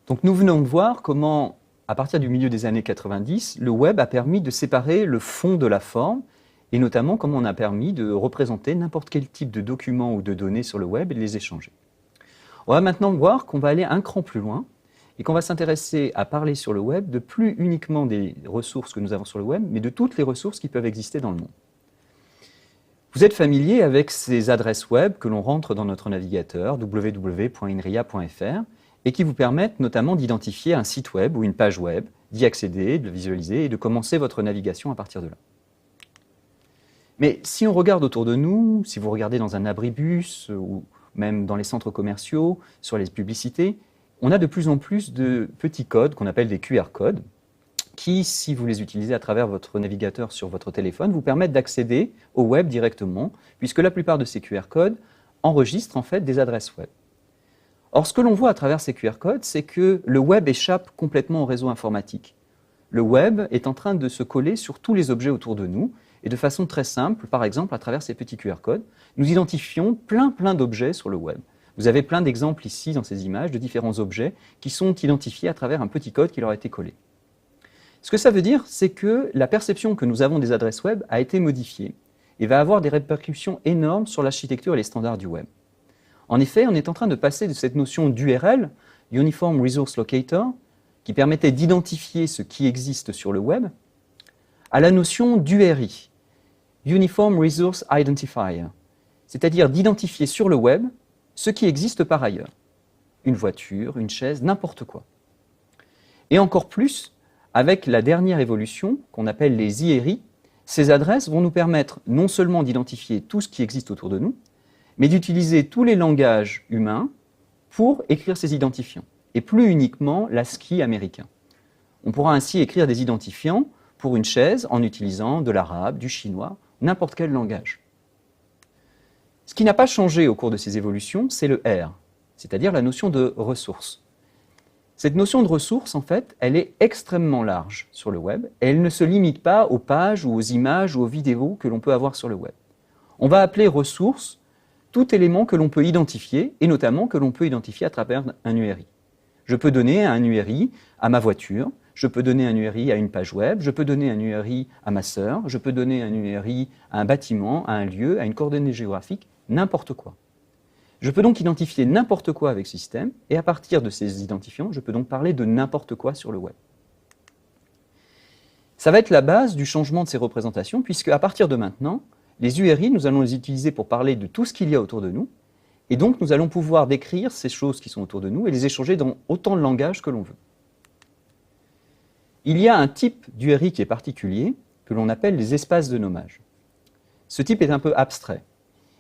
Donc nous venons de voir comment, à partir du milieu des années 90, le web a permis de séparer le fond de la forme, et notamment comment on a permis de représenter n'importe quel type de document ou de données sur le web et de les échanger. On va maintenant voir qu'on va aller un cran plus loin et qu'on va s'intéresser à parler sur le web de plus uniquement des ressources que nous avons sur le web, mais de toutes les ressources qui peuvent exister dans le monde. Vous êtes familier avec ces adresses web que l'on rentre dans notre navigateur www.inria.fr et qui vous permettent notamment d'identifier un site web ou une page web, d'y accéder, de le visualiser et de commencer votre navigation à partir de là. Mais si on regarde autour de nous, si vous regardez dans un abribus ou même dans les centres commerciaux, sur les publicités, on a de plus en plus de petits codes qu'on appelle des QR codes qui, si vous les utilisez à travers votre navigateur sur votre téléphone, vous permettent d'accéder au web directement, puisque la plupart de ces QR codes enregistrent en fait des adresses web. Or, ce que l'on voit à travers ces QR codes, c'est que le web échappe complètement au réseau informatique. Le web est en train de se coller sur tous les objets autour de nous, et de façon très simple, par exemple, à travers ces petits QR codes, nous identifions plein d'objets sur le web. Vous avez plein d'exemples ici dans ces images de différents objets qui sont identifiés à travers un petit code qui leur a été collé. Ce que ça veut dire, c'est que la perception que nous avons des adresses web a été modifiée et va avoir des répercussions énormes sur l'architecture et les standards du web. En effet, on est en train de passer de cette notion d'URL, Uniform Resource Locator, qui permettait d'identifier ce qui existe sur le web, à la notion d'URI, Uniform Resource Identifier, c'est-à-dire d'identifier sur le web ce qui existe par ailleurs. Une voiture, une chaise, n'importe quoi. Et encore plus, avec la dernière évolution, qu'on appelle les IRI, ces adresses vont nous permettre non seulement d'identifier tout ce qui existe autour de nous, mais d'utiliser tous les langages humains pour écrire ces identifiants, et plus uniquement l'ASCII américain. On pourra ainsi écrire des identifiants pour une chaise en utilisant de l'arabe, du chinois, n'importe quel langage. Ce qui n'a pas changé au cours de ces évolutions, c'est le R, c'est-à-dire la notion de ressource. Cette notion de ressource, en fait, elle est extrêmement large sur le web et elle ne se limite pas aux pages ou aux images ou aux vidéos que l'on peut avoir sur le web. On va appeler ressource tout élément que l'on peut identifier et notamment que l'on peut identifier à travers un URI. Je peux donner un URI à ma voiture, je peux donner un URI à une page web, je peux donner un URI à ma sœur, je peux donner un URI à un bâtiment, à un lieu, à une coordonnée géographique, n'importe quoi. Je peux donc identifier n'importe quoi avec ce système, et à partir de ces identifiants, je peux donc parler de n'importe quoi sur le web. Ça va être la base du changement de ces représentations, puisque à partir de maintenant, les URI, nous allons les utiliser pour parler de tout ce qu'il y a autour de nous, et donc nous allons pouvoir décrire ces choses qui sont autour de nous et les échanger dans autant de langages que l'on veut. Il y a un type d'URI qui est particulier, que l'on appelle les espaces de nommage. Ce type est un peu abstrait.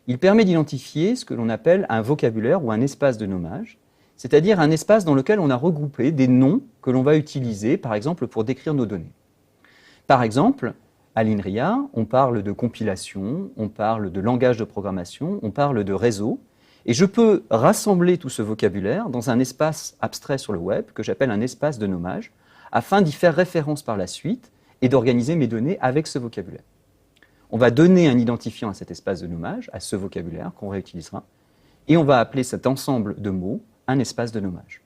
Il permet d'identifier ce que l'on appelle un vocabulaire ou un espace de nommage, c'est-à-dire un espace dans lequel on a regroupé des noms que l'on va utiliser, par exemple, pour décrire nos données. Par exemple, à l'INRIA, on parle de compilation, on parle de langage de programmation, on parle de réseau, et je peux rassembler tout ce vocabulaire dans un espace abstrait sur le web que j'appelle un espace de nommage, afin d'y faire référence par la suite et d'organiser mes données avec ce vocabulaire. On va donner un identifiant à cet espace de nommage, à ce vocabulaire qu'on réutilisera, et on va appeler cet ensemble de mots un espace de nommage.